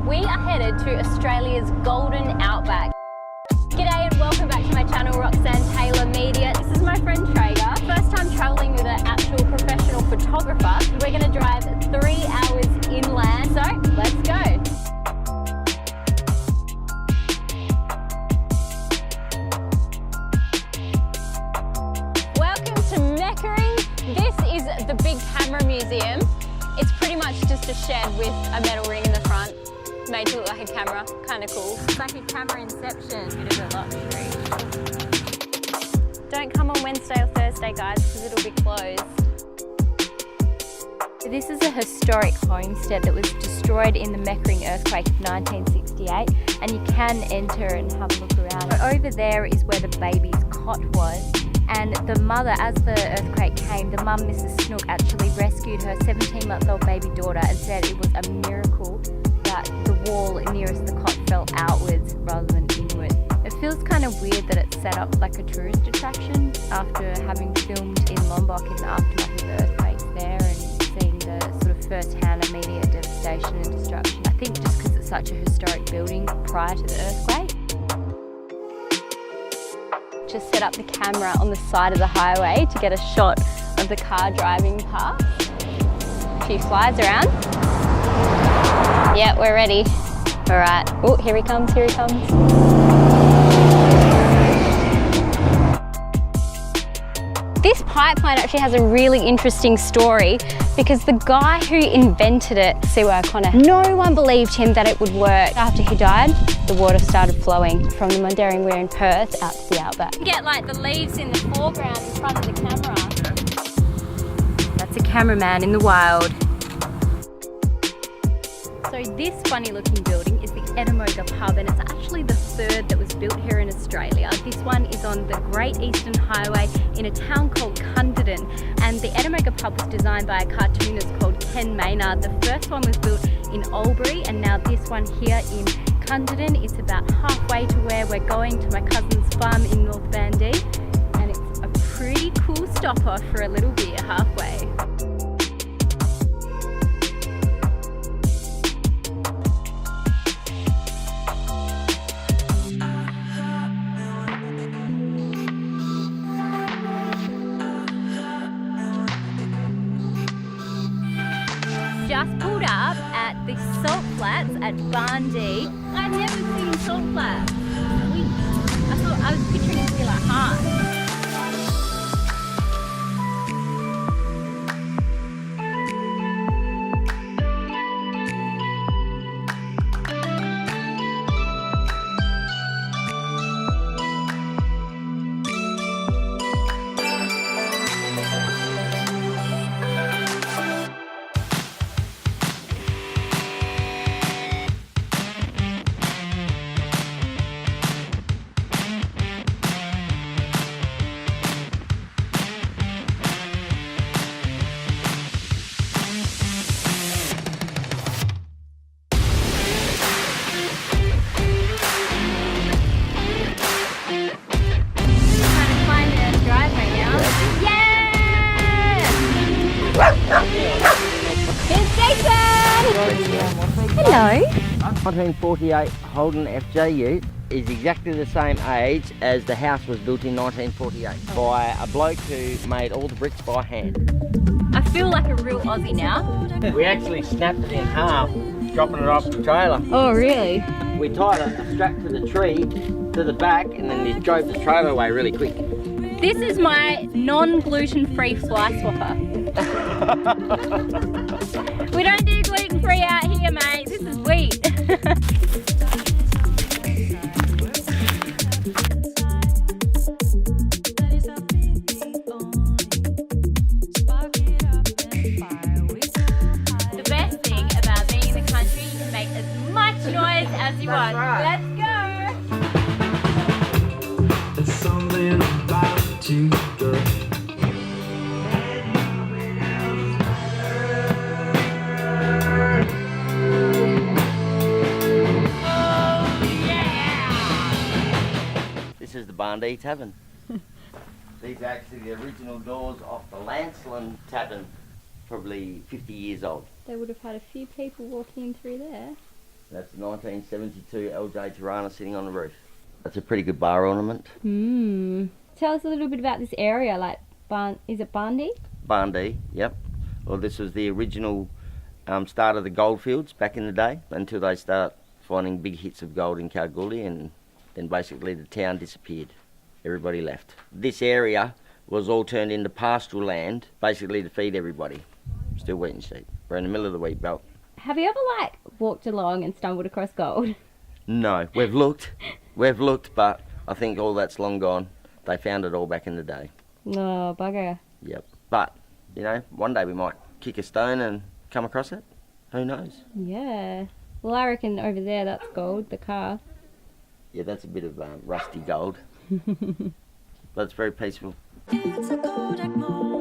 We are headed to Australia's golden outback. G'day and welcome back to my channel, Roxanne Taylor Media. This is my friend Traeger. First time travelling with an actual professional photographer. We're going to drive 3 hours inland, so let's go. Welcome to Meckering. This is the big camera museum. It's pretty much just a shed with a metal ring in the front, made to look like a camera. Kind of cool. It's like a camera inception, bit of a luxury. Don't come on Wednesday or Thursday, guys, because it'll be closed. This is a historic homestead that was destroyed in the Meckering earthquake of 1968, and you can enter and have a look around. But over there is where the baby's cot was. And the mother, as the earthquake came, the mum, Mrs. Snook, actually rescued her 17-month-old baby daughter and said it was a miracle that the wall nearest the cot fell outwards rather than inwards. It feels kind of weird that it's set up like a tourist attraction after having filmed in Lombok in the aftermath of the earthquakes there and seeing the sort of first-hand immediate devastation and destruction. I think just because it's such a historic building prior to the earthquake. Just set up the camera on the side of the highway to get a shot of the car driving past. A few flies around. Yeah, we're ready. All right. Oh, here he comes, here he comes. This pipeline actually has a really interesting story because the guy who invented it, Seaway O'Connor, no one believed him that it would work. After he died, the water started flowing from the Mundaring Weir in Perth out to the outback. You get like the leaves in the foreground in front of the camera. That's a cameraman in the wild. So this funny looking building is the Ettamogah pub, and it's actually the third that was built here in Australia. This one is on the Great Eastern Highway in a town called Cunderdin, and the Ettamogah pub was designed by a cartoonist called Ken Maynard. The first one was built in Albury, and now this one here in Cunderdin is about halfway to where we're going, to my cousin's farm in North Bandee, and it's a pretty cool stop off for a little beer halfway. Just pulled up at the salt flats at Bandee. I've never seen salt flats. I thought I was picturing it to be like hard. Hello. 1948 Holden FJU is exactly the same age as the house was built in 1948 by a bloke who made all the bricks by hand. I feel like a real Aussie now. We actually snapped it in half, dropping it off the trailer. Oh, really? We tied a strap to the tree, to the back, and then we drove the trailer away really quick. This is my non-gluten-free fly swapper. We don't do gluten-free out here, mate. This is wheat. The best thing about being in the country, you can make as much noise as you want. Right. Let's go. There's something about you, girl. This is the Bandee Tavern. These are actually the original doors of the Lancelin Tavern, probably 50 years old. They would have had a few people walking in through there. That's the 1972 LJ Tirana sitting on the roof. That's a pretty good bar ornament. Tell us a little bit about this area, like, is it Barndie? Barndie, yep. Well, this was the original start of the goldfields back in the day, until they start finding big hits of gold in Kalgoorlie, and then basically the town disappeared. Everybody left. This area was all turned into pastoral land, basically to feed everybody. Still wheat and sheep. We're in the middle of the wheat belt. Have you ever, like, walked along and stumbled across gold? No, we've looked, but I think all that's long gone. They found it all back in the day. Oh, bugger. Yep. But, you know, one day we might kick a stone and come across it. Who knows? Yeah. Well, I reckon over there that's gold, the car. Yeah, that's a bit of rusty gold. But it's very peaceful. It's a Kodak moment.